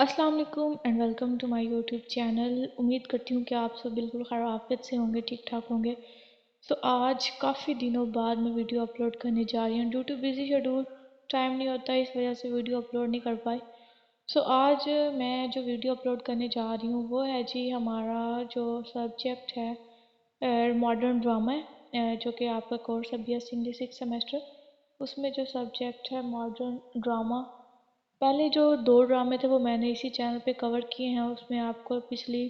अस्सलाम वालेकुम and welcome to my YouTube channel. उम्मीद करती हूँ कि आप सब बिल्कुल खैर आफियत से होंगे, ठीक ठाक होंगे। आज काफ़ी दिनों बाद मैं वीडियो अपलोड करने जा रही हूँ। Due to busy schedule time नहीं होता, इस वजह से वीडियो अपलोड नहीं कर पाई। आज मैं जो वीडियो अपलोड करने जा रही हूँ वो है जी, हमारा जो सब्जेक्ट है मॉडर्न ड्रामा है, जो कि आपका कोर्स है BSc इंग्लिश 6 सेमेस्टर। उसमें जो सब्जेक्ट है मॉडर्न ड्रामा, पहले जो 2 ड्रामे थे वो मैंने इसी चैनल पे कवर किए हैं। उसमें आपको पिछली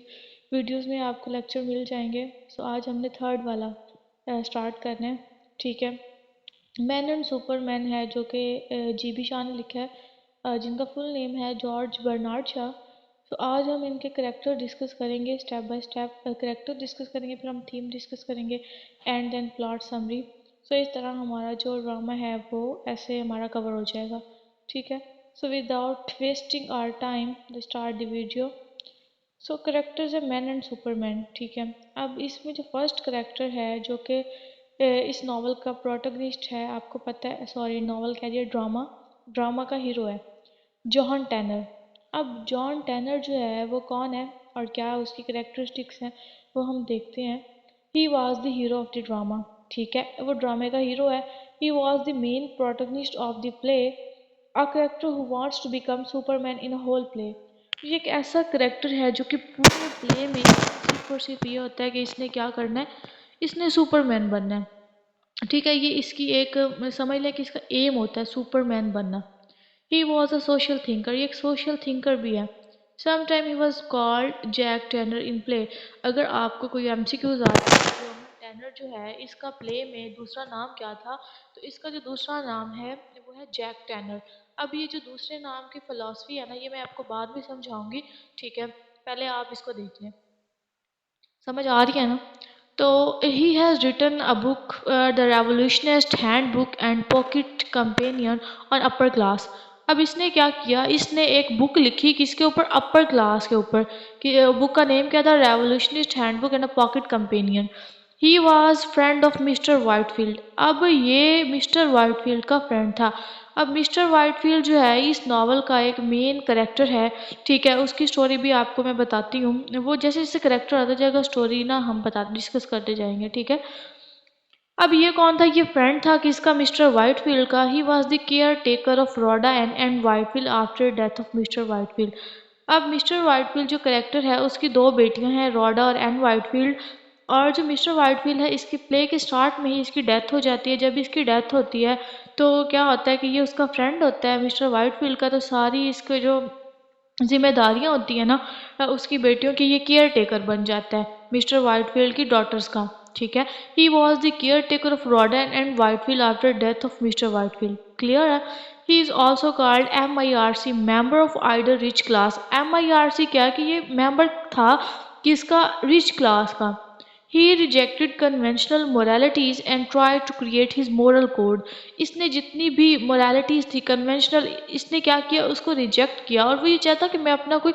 वीडियोस में आपको लेक्चर मिल जाएंगे। आज हमने थर्ड वाला स्टार्ट करना है, ठीक है। मैन एंड सुपरमैन है, जो कि GB शाह ने लिखा है, जिनका फुल नेम है जॉर्ज बर्नार्ड शाह। आज हम इनके करेक्टर डिस्कस करेंगे, step by step character discuss करेंगे, फिर हम थीम डिस्कस करेंगे एंड देन प्लॉट समरी। इस तरह हमारा जो ड्रामा है वो ऐसे हमारा कवर हो जाएगा, ठीक है। Without wasting our time, let's start the video. Characters है मैन एंड सुपरमैन, ठीक है। अब इसमें जो फर्स्ट करेक्टर है, जो कि इस नावल का प्रोटोगनिस्ट है, आपको पता है, सॉरी नावल कह दिया, ड्रामा ड्रामा का हीरो है जॉन टैनर। अब जॉन टैनर जो है वो कौन है और क्या उसकी करेक्टरिस्टिक्स हैं वो हम देखते हैं। He was the hero of the drama, ठीक है, वो ड्रामे का हीरो है। He was the main protagonist of the play, a character who wants to become superman in a whole play. ये एक ऐसा करेक्टर है जो कि पूरे प्ले में सिर्फ और सिर्फ ये होता है कि इसने क्या करना है, इसने सुपरमैन बनना है, ठीक है। ये इसकी एक समझ लें कि इसका एम होता है सुपरमैन बनना। He was a social thinker, ये एक सोशल थिंकर भी है। Sometime he was called Jack Tanner in play. अगर आपको कोई MCQs आता है, जॉन टैनर जो है इसका प्ले में दूसरा नाम क्या था, तो इसका जो दूसरा नाम है वो है जैक टैनर। अब ये जो दूसरे नाम की फिलॉसफी है ना, ये मैं आपको बाद में समझाऊंगी, ठीक है। पहले आप इसको देखिए, समझ आ रही है ना। तो he has written a book, the revolutionist handbook and pocket companion on upper class. अब इसने क्या किया, इसने एक बुक लिखी किसके ऊपर, अपर क्लास के ऊपर। कि बुक का नेम क्या था, revolutionist handbook and a pocket companion. He was friend of mister Whitefield. अब ये मिस्टर वाइटफील्ड का फ्रेंड था। अब मिस्टर वाइटफील्ड जो है इस नावल का एक मेन करेक्टर है, ठीक है। उसकी स्टोरी भी आपको मैं बताती हूँ, वो जैसे जैसे करेक्टर आता जाएगा स्टोरी ना हम बता डिस्कस करते जाएंगे, ठीक है। अब ये कौन था, ये फ्रेंड था किसका, मिस्टर वाइटफील्ड का। ही was the caretaker of Rodan and Whitefield after death of mister Whitefield. अब मिस्टर वाइटफील्ड जो करेक्टर है उसकी 2 बेटियां हैं, रोडा और एन वाइटफील्ड। और जो मिस्टर वाइटफील्ड है इसकी प्ले के स्टार्ट में ही इसकी डेथ हो जाती है। जब इसकी डेथ होती है तो क्या होता है कि ये उसका फ्रेंड होता है मिस्टर वाइटफील्ड का, तो सारी इसके जो जिम्मेदारियां होती है ना उसकी बेटियों की, ये केयर टेकर बन जाता है मिस्टर वाइटफील्ड की डॉटर्स का, ठीक है। He was the caretaker of Rhoda and Whitefield after death of mister Whitefield, clear है। He is also called MIRC, member of idle rich class. MIRC क्या, कि ये मेंबर था किसका, रिच क्लास का। He rejected conventional moralities and tried to create his moral code. इसने जितनी भी moralities थी conventional, इसने क्या किया, उसको reject किया। और वो ये चाहता कि मैं अपना कोई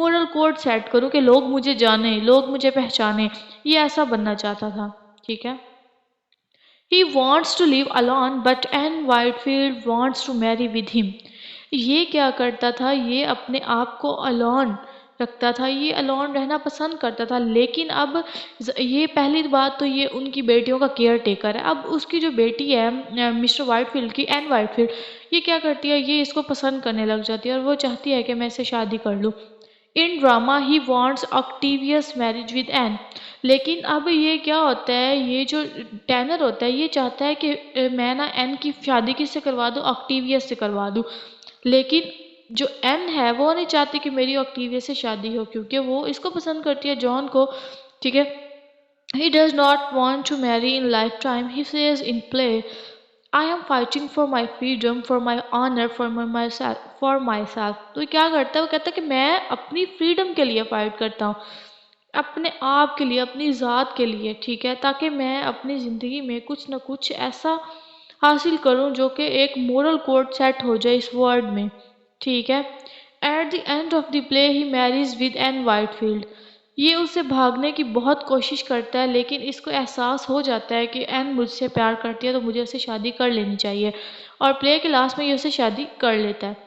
moral code set करूं कि लोग मुझे जाने, लोग मुझे पहचाने। ये ऐसा बनना चाहता था, ठीक है। He wants to live alone but Anne Whitefield wants to marry with him. ये क्या करता था, ये अपने आप को अलोन रखता था, ये अलोन रहना पसंद करता था। लेकिन अब ये पहली बात तो ये उनकी बेटियों का केयर टेकर है। अब उसकी जो बेटी है मिस्टर वाइटफील्ड की, एन वाइटफील्ड, ये क्या करती है, ये इसको पसंद करने लग जाती है और वो चाहती है कि मैं इससे शादी कर लूँ। In drama he wants Octavius marriage with Ann. लेकिन अब ये क्या होता है, ये जो टैनर होता है ये चाहता है कि मैं ना एन की शादी किससे करवा दूँ, ऑक्टेवियस से करवा दूँ। लेकिन जो एन है वो नहीं चाहती कि मेरी ऑक्टेवियस से शादी हो, क्योंकि वो इसको पसंद करती है, जॉन को, ठीक है। He does not want to marry in lifetime. He says in play, I am fighting for my freedom, for my honor, for myself. तो क्या करता है, वो कहता है कि मैं अपनी फ्रीडम के लिए फाइट करता हूँ, अपने आप के लिए, अपनी ज़ात के लिए, ठीक है, ताकि मैं अपनी ज़िंदगी में कुछ ना कुछ ऐसा हासिल करूँ जो कि एक मोरल कोड सेट हो जाए इस वर्ल्ड में, ठीक है। At the end of the play he marriage with Ann Whitefield. ये उससे भागने की बहुत कोशिश करता है, लेकिन इसको एहसास हो जाता है कि एन मुझसे प्यार करती है तो मुझे उससे शादी कर लेनी चाहिए, और प्ले के लास्ट में ये उससे शादी कर लेता है।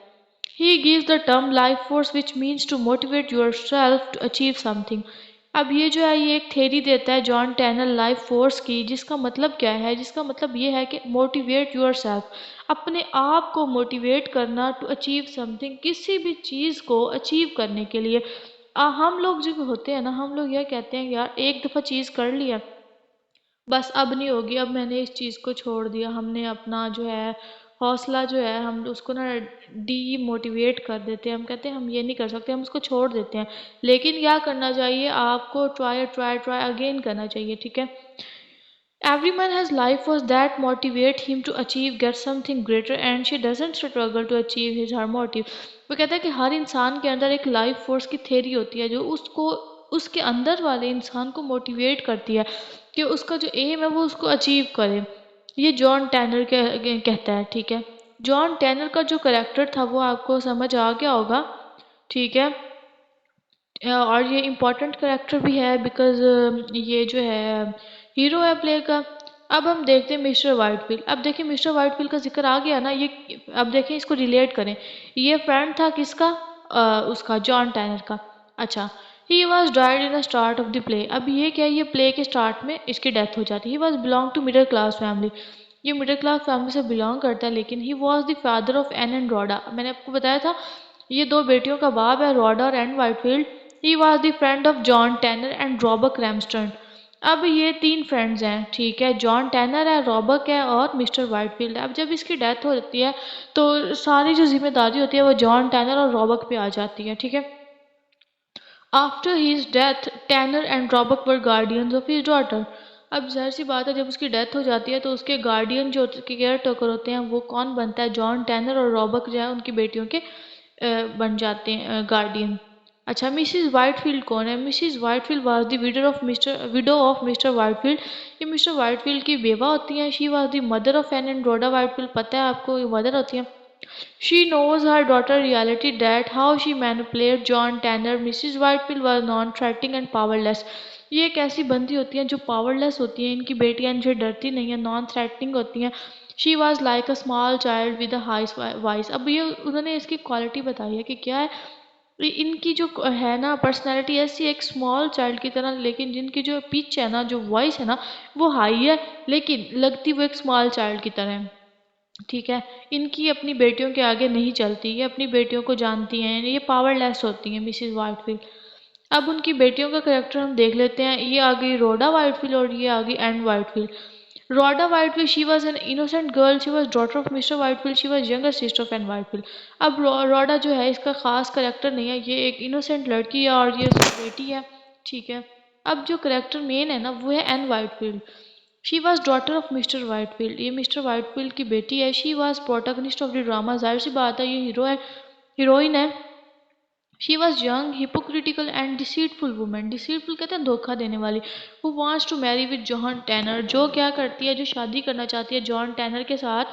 ही gives the term life force which means to motivate yourself to achieve something. अब ये जो है ये एक थेरी देता है जॉन टैनर लाइफ फोर्स की, जिसका मतलब क्या है, जिसका मतलब ये है कि मोटिवेट योर सेल्फ, अपने आप को मोटिवेट करना टू अचीव समथिंग, किसी भी चीज़ को अचीव करने के लिए। हम लोग जो होते हैं ना, हम लोग यह कहते हैं यार एक दफ़ा चीज़ कर लिया बस अब नहीं होगी, अब मैंने इस चीज़ को छोड़ दिया, हमने अपना जो है हौसला जो है हम उसको ना डीमोटिवेट कर देते हैं, हम कहते हैं हम ये नहीं कर सकते, हम उसको छोड़ देते हैं। लेकिन क्या करना चाहिए आपको, ट्राई ट्राई ट्राई अगेन करना चाहिए, ठीक है। Everyone has life force that motivate him to achieve get something greater and she doesn't struggle to achieve his her motive। वो कहता है कि हर इंसान के अंदर एक लाइफ फोर्स की थेरी होती है जो उसको उसके अंदर वाले इंसान को मोटिवेट करती है कि उसका जो एम है वो उसको अचीव करे। ये जॉन टैनर कहता है, ठीक है। जॉन टैनर का जो करेक्टर था वो आपको समझ आ गया होगा, ठीक है। और ये इम्पोर्टेंट करेक्टर भी है बिकॉज ये जो है हीरो है प्ले का। अब हम देखते हैं मिस्टर वाइटफील्ड। अब देखिए मिस्टर वाइटफील्ड का जिक्र आ गया ना, ये अब देखें इसको रिलेट करें। ये फ्रेंड था किसका, उसका जॉन टैनर का। अच्छा, he was died in the start of the play. अब ये क्या है, ये प्ले के स्टार्ट में इसकी डेथ हो जाती है। He was belong to middle class family, ये मिडिल क्लास फैमिली से बिलोंग करता है। लेकिन he was the father of Ann and Rhoda, मैंने आपको बताया था ये दो बेटियों का बाप है, रोडा और Ann Whitefield. He was the friend of John Tanner and Robert Cramston. अब ये तीन फ्रेंड्स हैं, ठीक है। जॉन टैनर है, रॉबर्ट है और मिस्टर वाइटफील्ड है। अब जब इसकी डेथ हो जाती है तो सारी जो जिम्मेदारी होती है वो जॉन टैनर और रॉबर्ट पे आ जाती है, ठीक है। After his death Tanner and Robert were guardians of his daughter. अब जाहिर सी बात है जब उसकी डेथ हो जाती है तो उसके गार्डियन जो केयर टेकर होते हैं वो कौन बनता है, जॉन टैनर और रॉबर्ट जो है उनकी बेटियों के बन जाते हैं गार्डियन। अच्छा, मिसिज वाइटफील्ड कौन है? Mrs Whitefield was the widow of mister Whitefield. ये मिस्टर वाइटफील्ड की बेवा होती हैं। She was the mother of Ann and Rhoda Whitefield, पता है आपको ये मदर होती हैं। She knows her daughter reality that how she manipulated John Tanner. Mrs. Whitefield was non-threatening and powerless. ये एक ऐसी बंदी होती हैं जो पावरलेस होती हैं, इनकी बेटियां इनसे डरती नहीं है, नॉन थ्रेटनिंग होती हैं। She was like a small child with a high voice. अब ये उन्होंने इसकी क्वालिटी बताई है कि क्या है, इनकी जो है ना पर्सनैलिटी ऐसी एक स्मॉल चाइल्ड की तरह, लेकिन जिनकी जो पिच है ना, जो वॉइस है ना वो हाई है, लेकिन लगती वो एक स्मॉल चाइल्ड की तरह है, ठीक है। इनकी अपनी बेटियों के आगे नहीं चलती, ये अपनी बेटियों को जानती हैं, ये पावरलेस होती हैं मिसिज वाइटफील्ड। अब उनकी बेटियों का करेक्टर हम देख लेते हैं। ये आ गई रोडा वाइटफील्ड और ये आ गई Ann Whitefield. Rhoda Whitefield she was an innocent girl, she was daughter of mister Whitefield, she was younger sister of Ann Whitefield. अब रोडा जो है इसका खास करेक्टर नहीं है, ये एक इनोसेंट लड़की है और ये उसकी बेटी है, ठीक है। अब जो करेक्टर मेन है ना वो है Ann Whitefield. She was daughter of mister Whitefield, ये मिस्टर वाइटफील्ड की बेटी है। She was protagonist of the drama, जाहिर सी बात है ये हीरो है, हीरोइन है। She was young hypocritical and deceitful women, deceitful कहते हैं धोखा देने वाली। Who wants to marry with John Tanner, जो क्या करती है, जो शादी करना चाहती है जॉन टैनर के साथ।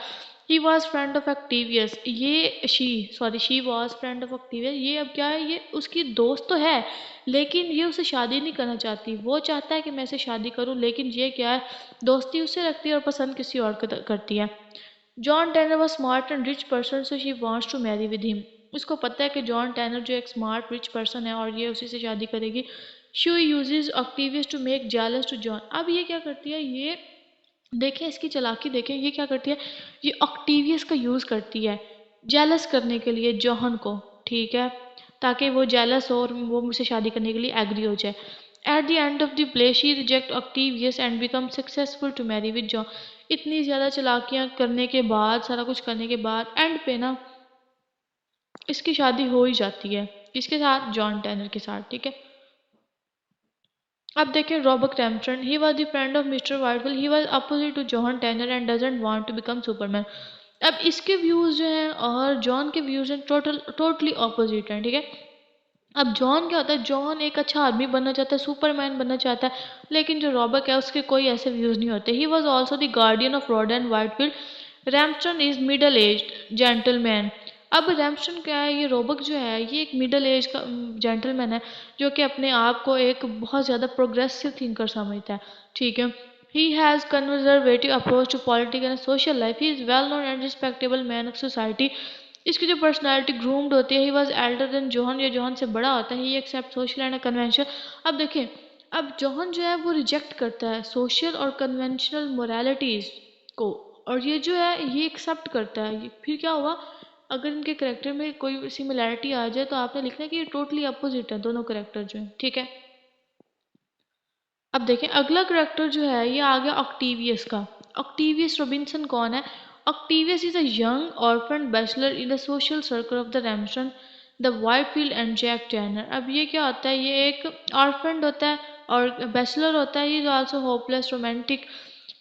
ही वॉज फ्रेंड ऑफ एक्टिवियस, ये शी वॉज फ्रेंड ऑफ एक्टिवियस। ये अब क्या है, ये उसकी दोस्त तो है लेकिन ये उसे शादी नहीं करना चाहती। वो चाहता है कि मैं इसे शादी करूं, लेकिन ये क्या है, दोस्ती उससे रखती है और पसंद किसी और को करती है। John Tanner was smart and rich person so she wants to marry with him. उसको पता है कि जॉन टैनर जो एक स्मार्ट रिच पर्सन है और ये उसी से शादी करेगी। She uses Octavius to make jealous to John. अब ये क्या करती है, ये देखें इसकी चालाकी देखें, ये क्या करती है, ये ऑक्टेवियस का यूज़ करती है जेलस करने के लिए जॉन को, ठीक है, ताकि वो जेलस हो और वो मुझसे शादी करने के लिए एग्री हो जाए। At the end of the play she reject Octavius and become successful to marry with John. इतनी ज़्यादा चालाकियाँ करने के बाद, सारा कुछ करने के बाद एंड पे ना इसकी शादी हो ही जाती है, किसके साथ, जॉन टैनर के साथ, ठीक है। अब देखिए Robert Crampton, he was the friend of mister Whitefield, he was opposite to John Tanner and doesn't want to become Superman. अब इसके व्यूज़ जो हैं और जॉन के व्यूज़ हैं टोटली ऑपोजिट हैं, ठीक है। अब जॉन क्या होता है, जॉन एक अच्छा आदमी बनना चाहता है, सुपरमैन बनना चाहता है, लेकिन जो रॉबर्ट है उसके कोई ऐसे व्यूज़ नहीं होते। He was also the guardian of Rhoda and Whitefield. Rampston is middle aged gentleman. अब रैम्पस्टन क्या है, ये रॉबर्ट जो है ये एक मिडल एज का जेंटलमैन है जो कि अपने आप को एक बहुत ज़्यादा प्रोग्रेसिव थिंकर समझता है, ठीक है। He has conservative approach to politics and social life. He is well known and respectable man of society. इसकी जो पर्सनालिटी ग्रूम्ड होती है, he was elder than John, ये जॉन से बड़ा होता है, he accept social and convention. अब देखें, अब जॉन जो है वो रिजेक्ट करता है सोशल और कन्वेंशनल मोरालिटीज़ को, और ये जो है ये एक्सेप्ट करता है। फिर क्या हुआ, अगर इनके करेक्टर में कोई सिमिलैरिटी आ जाए तो आपने लिखना है कि ये टोटली अपोजिट है दोनों करेक्टर जो हैं, ठीक है। अब देखें अगला करेक्टर जो है ये आ गया ऑक्टेवियस का। ऑक्टेवियस रॉबिन्सन कौन है? Octavius is a young orphan bachelor in the social circle of the Ramsden, the Whitefield and Jack Tanner. अब ये क्या होता है, ये एक ऑर्फन होता है और बैचलर होता है, ये आल्सो होपलेस रोमांटिक।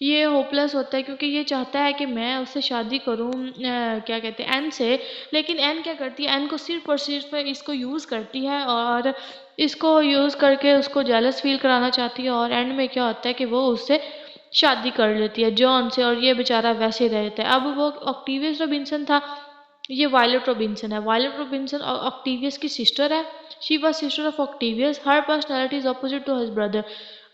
ये होपलेस होता है क्योंकि ये चाहता है कि मैं उससे शादी करूं, क्या कहते हैं, एन से। लेकिन एन क्या करती है, एन को सिर्फ और सिर्फ इसको यूज़ करती है और इसको यूज़ करके उसको जेलस फील कराना चाहती है, और एंड में क्या होता है कि वो उससे शादी कर लेती है जॉन से, और ये बेचारा वैसे ही रहता है। अब वो ऑक्टेवियस रॉबिन्सन था, ये वायलेट रॉबिन्सन है। वायलेट रॉबिन्सन ऑक्टेवियस की सिस्टर है। She was sister of Octavius, her personality is opposite to his brother.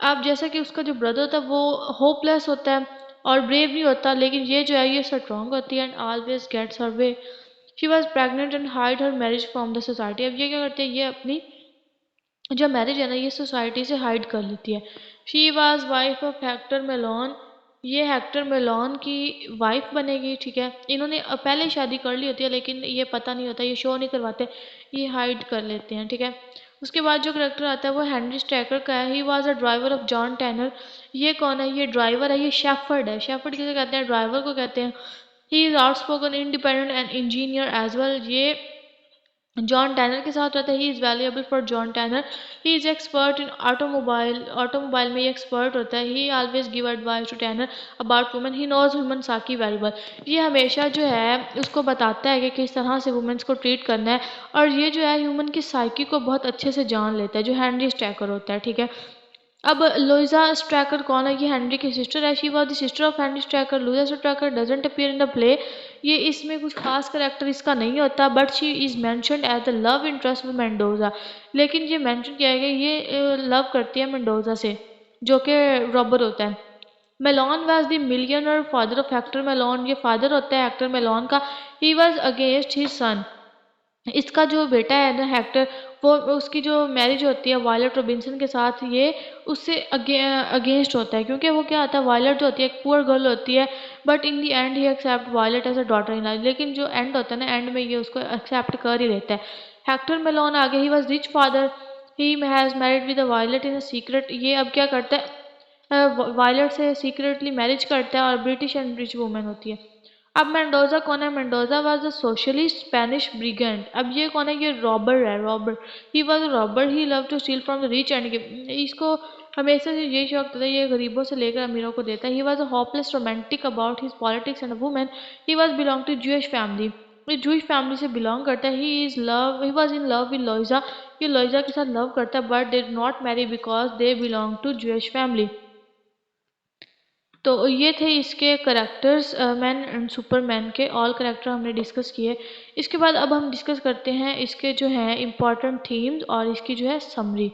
अब जैसा कि उसका जो ब्रदर होता है वो होपलेस होता है और ब्रेव नहीं होता, लेकिन ये जो है ये स्ट्रॉन्ग होती है and always gets her way. She was pregnant and hide her marriage from the society. अब ये क्या करते हैं, ये अपनी जो मैरिज है ना ये सोसाइटी से हाइड कर लेती है। She was wife of vector Malone, ये हेक्टर मेलोन की वाइफ बनेगी, ठीक है। इन्होंने पहले ही शादी कर ली होती है लेकिन ये पता नहीं होता, ये शो नहीं करवाते, ये हाइड कर लेते हैं, ठीक है। उसके बाद जो करेक्टर आता है वो हेनरी स्ट्रैकर का है। He was a driver of John tenor. ये कौन है, ये ड्राइवर है, ये शेफर्ड है। शेफर्ड किसे कहते हैं, ड्राइवर को कहते हैं। He is outspoken independent and engineer as well. ये जॉन टैनर के साथ रहता है। He is valuable for John Tanner. He is expert in automobile, automobile में ये एक्सपर्ट होता है। He always give advice to Tanner about women. He knows women psyche very well. ये हमेशा जो है उसको बताता है कि किस तरह से वुमेन्स को ट्रीट करना है, और ये जो है ह्यूमन की साइकी को बहुत अच्छे से जान लेता है, जो हेनरी स्ट्रैकर होता है, ठीक है। अब लुइजा स्ट्रैकर कौन है, ये हेनरी की सिस्टर है। She was the sister of Henry Straker. Louisa Straker doesn't appear in the play. ये इसमें कुछ खास करेक्टर इसका नहीं होता, but she is mentioned as the love interest with Mendoza. लेकिन ये मैंशन किया गया ये लव करती है मेंडोजा से, जो कि रॉबर होता है। Melon was the millionaire father of vector melon. ये फादर होता है हेक्टर मेलॉन का। He was against his son. इसका जो बेटा है ना हेक्टर, वो उसकी जो मैरिज होती है वायलेट रॉबिन्सन के साथ, ये उससे अगेंस्ट होता है, क्योंकि वो क्या होता है, वायलेट जो होती है एक पुअर गर्ल होती है, but in the end he accept Violet as a daughter in law. लेकिन जो एंड होता है ना, एंड में ये उसको एक्सेप्ट कर ही लेता है। हेक्टर मेलोन आगे, he was rich father. He has married with Violet in secret. ये अब क्या करता है, वायलेट से सीक्रेटली मैरिज करता है, और ब्रिटिश एंड रिच वुमेन होती है। अब मेंडोजा कौन है, Mendoza was a socialist Spanish brigand. अब ये कौन है, ये रॉबर है, robber. He was a robber, he love to steal from the rich and give. इसको हमेशा से ये शौक था, ये गरीबों से लेकर अमीरों को देता है। He was a hopeless romantic about his politics and a women. He was belong to Jewish family, ये जूइश फैमिली से बिलोंग करता है। He was in love with Louisa. ये लोइजा के साथ लव करता है, but they did not marry because they belong to Jewish family. तो ये थे इसके करेक्टर्स, मैन एंड सुपरमैन के ऑल करेक्टर हमने डिस्कस किए। इसके बाद अब हम डिस्कस करते हैं इसके जो हैं इम्पॉर्टेंट थीम्स और इसकी जो है समरी।